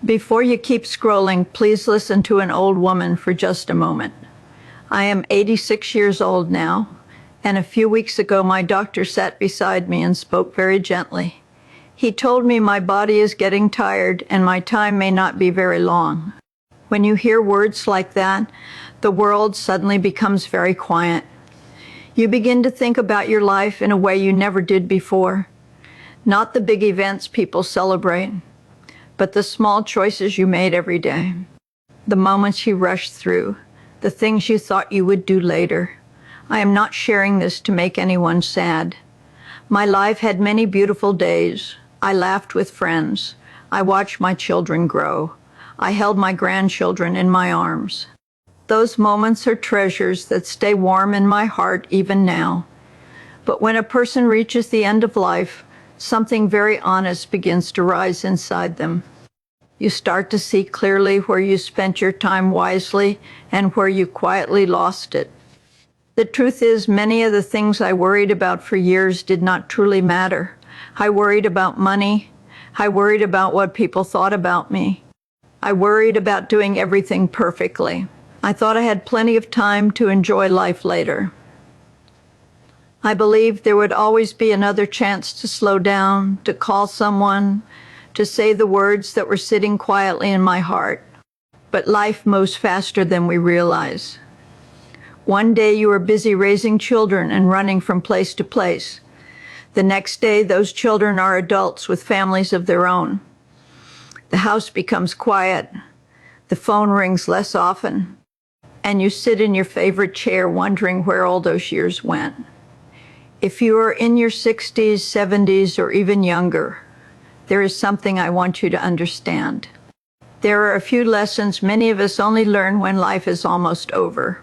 Before you keep scrolling, please listen to an old woman for just a moment. I am 86 years old now, and a few weeks ago my doctor sat beside me and spoke very gently. He told me my body is getting tired and my time may not be very long. When you hear words like that, the world suddenly becomes very quiet. You begin to think about your life in a way you never did before. Not the big events people celebrate, but the small choices you made every day. The moments you rushed through, the things you thought you would do later. I am not sharing this to make anyone sad. My life had many beautiful days. I laughed with friends. I watched my children grow. I held my grandchildren in my arms. Those moments are treasures that stay warm in my heart even now. But when a person reaches the end of life, something very honest begins to rise inside them. You start to see clearly where you spent your time wisely and where you quietly lost it. The truth is, many of the things I worried about for years did not truly matter. I worried about money. I worried about what people thought about me. I worried about doing everything perfectly. I thought I had plenty of time to enjoy life later. I believed there would always be another chance to slow down, to call someone, to say the words that were sitting quietly in my heart. But life moves faster than we realize. One day you are busy raising children and running from place to place. The next day, those children are adults with families of their own. The house becomes quiet. The phone rings less often. And you sit in your favorite chair wondering where all those years went. If you are in your 60s, 70s, or even younger, there is something I want you to understand. There are a few lessons many of us only learn when life is almost over.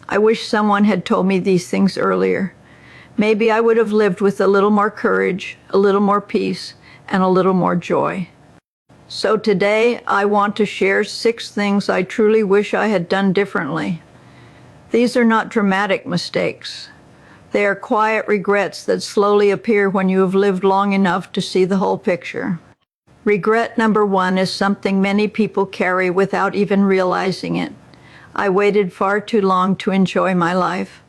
I wish someone had told me these things earlier. Maybe I would have lived with a little more courage, a little more peace, and a little more joy. So today, I want to share 6 things I truly wish I had done differently. These are not dramatic mistakes. They are quiet regrets that slowly appear when you have lived long enough to see the whole picture. Regret number 1 is something many people carry without even realizing it. I waited far too long to enjoy my life.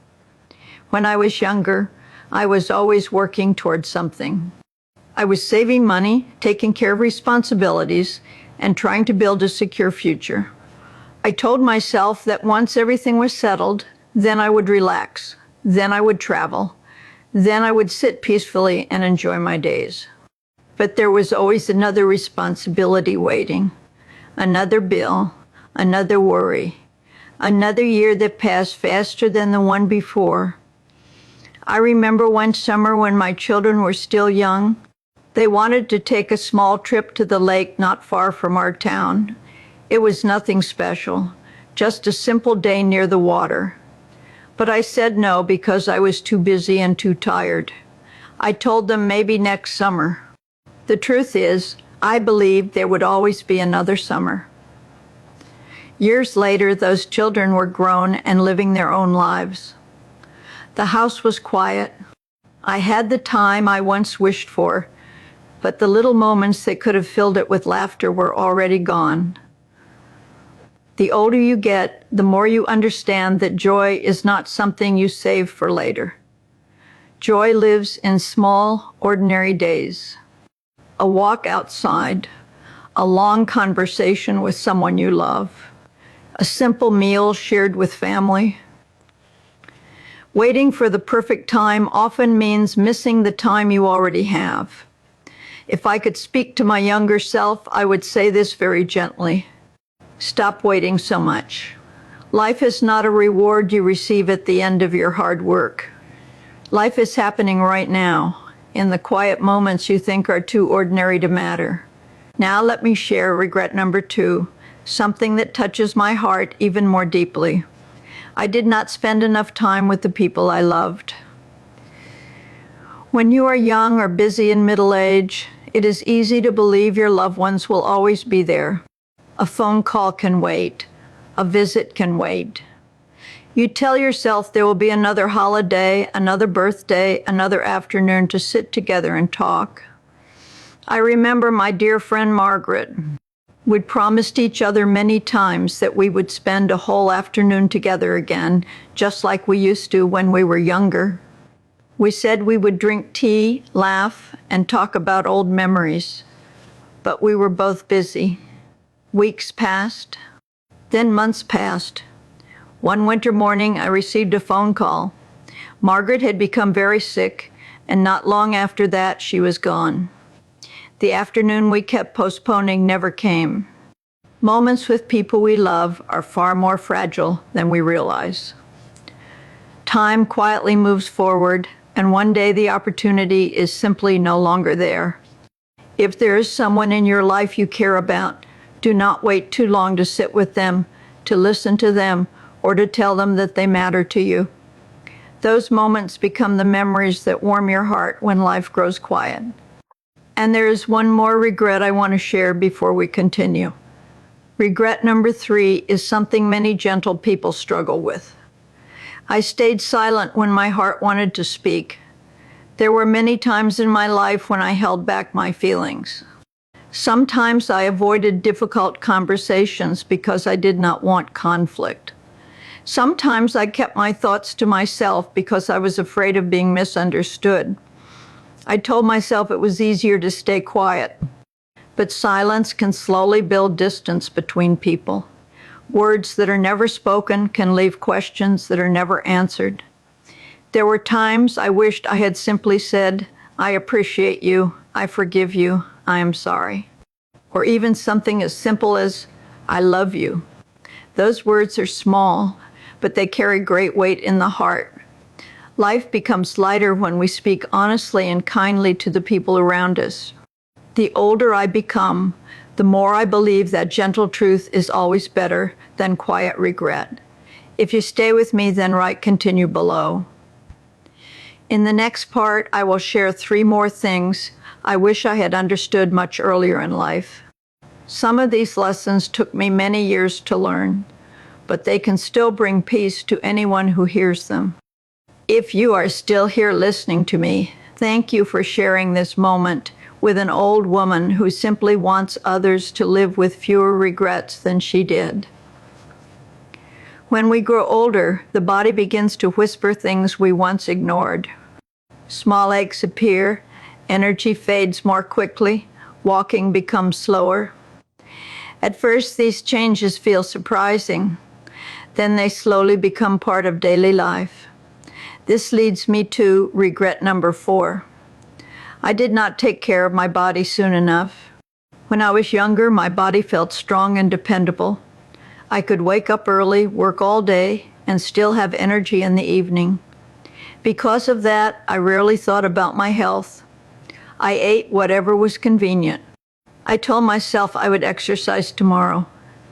When I was younger, I was always working towards something. I was saving money, taking care of responsibilities, and trying to build a secure future. I told myself that once everything was settled, then I would relax, then I would travel, then I would sit peacefully and enjoy my days. But there was always another responsibility waiting, another bill, another worry, another year that passed faster than the one before. I remember one summer when my children were still young. They wanted to take a small trip to the lake not far from our town. It was nothing special, just a simple day near the water. But I said no because I was too busy and too tired. I told them maybe next summer. The truth is, I believed there would always be another summer. Years later, those children were grown and living their own lives. The house was quiet. I had the time I once wished for, but the little moments that could have filled it with laughter were already gone. The older you get, the more you understand that joy is not something you save for later. Joy lives in small, ordinary days. A walk outside, a long conversation with someone you love, a simple meal shared with family. Waiting for the perfect time often means missing the time you already have. If I could speak to my younger self, I would say this very gently. Stop waiting so much. Life is not a reward you receive at the end of your hard work. Life is happening right now, in the quiet moments you think are too ordinary to matter. Now let me share regret number 2, something that touches my heart even more deeply. I did not spend enough time with the people I loved. When you are young or busy in middle age, it is easy to believe your loved ones will always be there. A phone call can wait. A visit can wait. You tell yourself there will be another holiday, another birthday, another afternoon to sit together and talk. I remember my dear friend Margaret. We'd promised each other many times that we would spend a whole afternoon together again, just like we used to when we were younger. We said we would drink tea, laugh, and talk about old memories. But we were both busy. Weeks passed, then months passed. One winter morning, I received a phone call. Margaret had become very sick, and not long after that, she was gone. The afternoon we kept postponing never came. Moments with people we love are far more fragile than we realize. Time quietly moves forward, and one day the opportunity is simply no longer there. If there is someone in your life you care about, do not wait too long to sit with them, to listen to them, or to tell them that they matter to you. Those moments become the memories that warm your heart when life grows quiet. And there is one more regret I want to share before we continue. Regret number 3 is something many gentle people struggle with. I stayed silent when my heart wanted to speak. There were many times in my life when I held back my feelings. Sometimes I avoided difficult conversations because I did not want conflict. Sometimes I kept my thoughts to myself because I was afraid of being misunderstood. I told myself it was easier to stay quiet. But silence can slowly build distance between people. Words that are never spoken can leave questions that are never answered. There were times I wished I had simply said, "I appreciate you, I forgive you, I am sorry." Or even something as simple as, "I love you." Those words are small, but they carry great weight in the heart. Life becomes lighter when we speak honestly and kindly to the people around us. The older I become, the more I believe that gentle truth is always better than quiet regret. If you stay with me, then write continue below. In the next part, I will share 3 more things I wish I had understood much earlier in life. Some of these lessons took me many years to learn, but they can still bring peace to anyone who hears them. If you are still here listening to me, thank you for sharing this moment with an old woman who simply wants others to live with fewer regrets than she did. When we grow older, the body begins to whisper things we once ignored. Small aches appear, energy fades more quickly, walking becomes slower. At first, these changes feel surprising. Then they slowly become part of daily life. This leads me to regret number 4. I did not take care of my body soon enough. When I was younger, my body felt strong and dependable. I could wake up early, work all day, and still have energy in the evening. Because of that, I rarely thought about my health. I ate whatever was convenient. I told myself I would exercise tomorrow.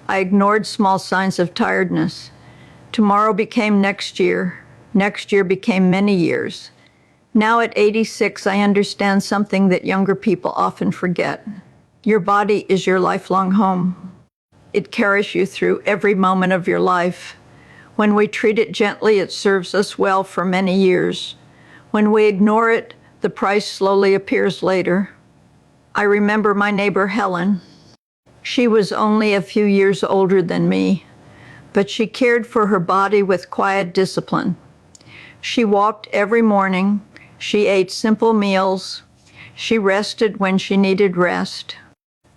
I ignored small signs of tiredness. Tomorrow became next year. Next year became many years. Now at 86, I understand something that younger people often forget. Your body is your lifelong home. It carries you through every moment of your life. When we treat it gently, it serves us well for many years. When we ignore it, the price slowly appears later. I remember my neighbor Helen. She was only a few years older than me, but she cared for her body with quiet discipline. She walked every morning. She ate simple meals. She rested when she needed rest.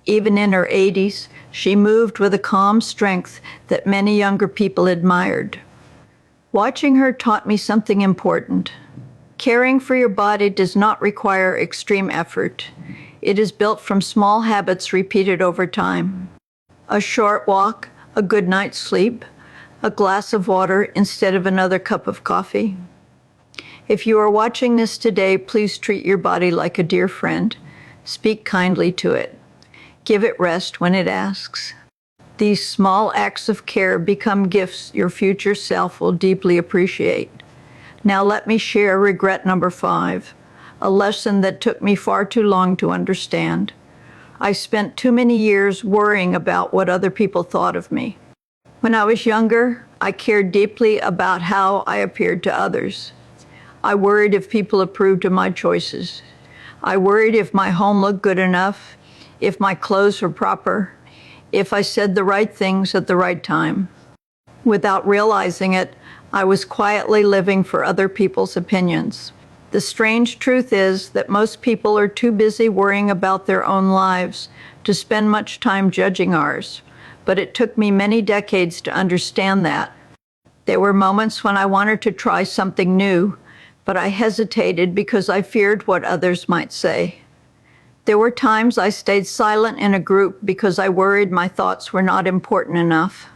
Even in her 80s, she moved with a calm strength that many younger people admired. Watching her taught me something important. Caring for your body does not require extreme effort. It is built from small habits repeated over time. A short walk, a good night's sleep, a glass of water instead of another cup of coffee. If you are watching this today, please treat your body like a dear friend. Speak kindly to it. Give it rest when it asks. These small acts of care become gifts your future self will deeply appreciate. Now let me share regret number 5, a lesson that took me far too long to understand. I spent too many years worrying about what other people thought of me. When I was younger, I cared deeply about how I appeared to others. I worried if people approved of my choices. I worried if my home looked good enough, if my clothes were proper, if I said the right things at the right time. Without realizing it, I was quietly living for other people's opinions. The strange truth is that most people are too busy worrying about their own lives to spend much time judging ours, but it took me many decades to understand that. There were moments when I wanted to try something new, but I hesitated because I feared what others might say. There were times I stayed silent in a group because I worried my thoughts were not important enough.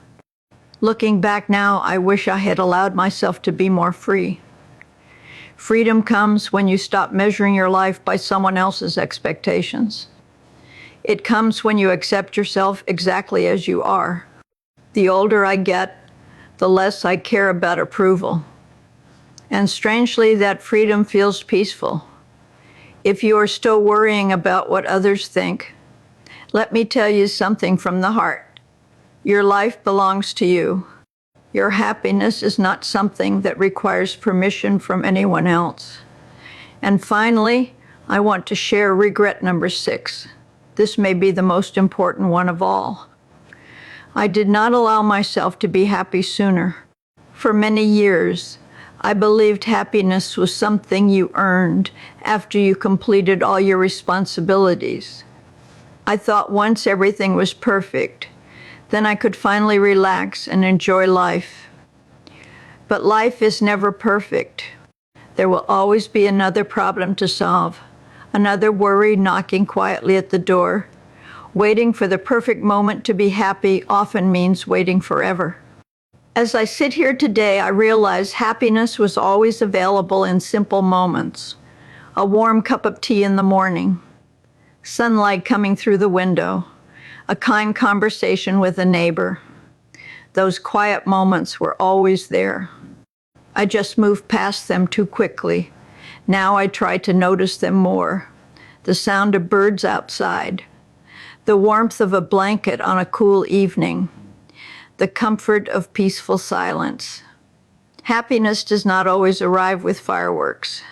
Looking back now, I wish I had allowed myself to be more free. Freedom comes when you stop measuring your life by someone else's expectations. It comes when you accept yourself exactly as you are. The older I get, the less I care about approval. And strangely, that freedom feels peaceful. If you are still worrying about what others think, let me tell you something from the heart. Your life belongs to you. Your happiness is not something that requires permission from anyone else. And finally, I want to share regret number 6. This may be the most important one of all. I did not allow myself to be happy sooner. For many years, I believed happiness was something you earned after you completed all your responsibilities. I thought once everything was perfect, then I could finally relax and enjoy life. But life is never perfect. There will always be another problem to solve, another worry knocking quietly at the door. Waiting for the perfect moment to be happy often means waiting forever. As I sit here today, I realize happiness was always available in simple moments. A warm cup of tea in the morning, sunlight coming through the window, a kind conversation with a neighbor. Those quiet moments were always there. I just moved past them too quickly. Now I try to notice them more. The sound of birds outside, the warmth of a blanket on a cool evening, the comfort of peaceful silence. Happiness does not always arrive with fireworks.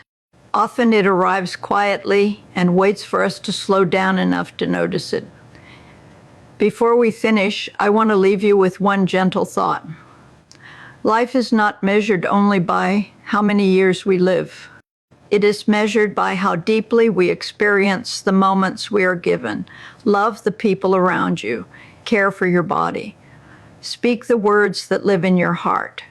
Often it arrives quietly and waits for us to slow down enough to notice it. Before we finish, I want to leave you with one gentle thought. Life is not measured only by how many years we live. It is measured by how deeply we experience the moments we are given. Love the people around you. Care for your body. Speak the words that live in your heart.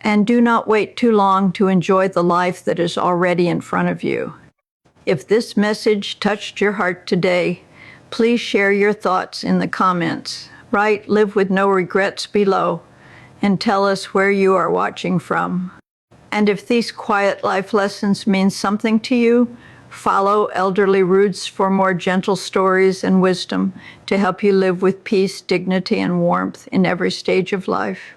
And do not wait too long to enjoy the life that is already in front of you. If this message touched your heart today, please share your thoughts in the comments. Write "Live with No Regrets" below and tell us where you are watching from. And if these quiet life lessons mean something to you, follow Elderly Roots for more gentle stories and wisdom to help you live with peace, dignity, and warmth in every stage of life.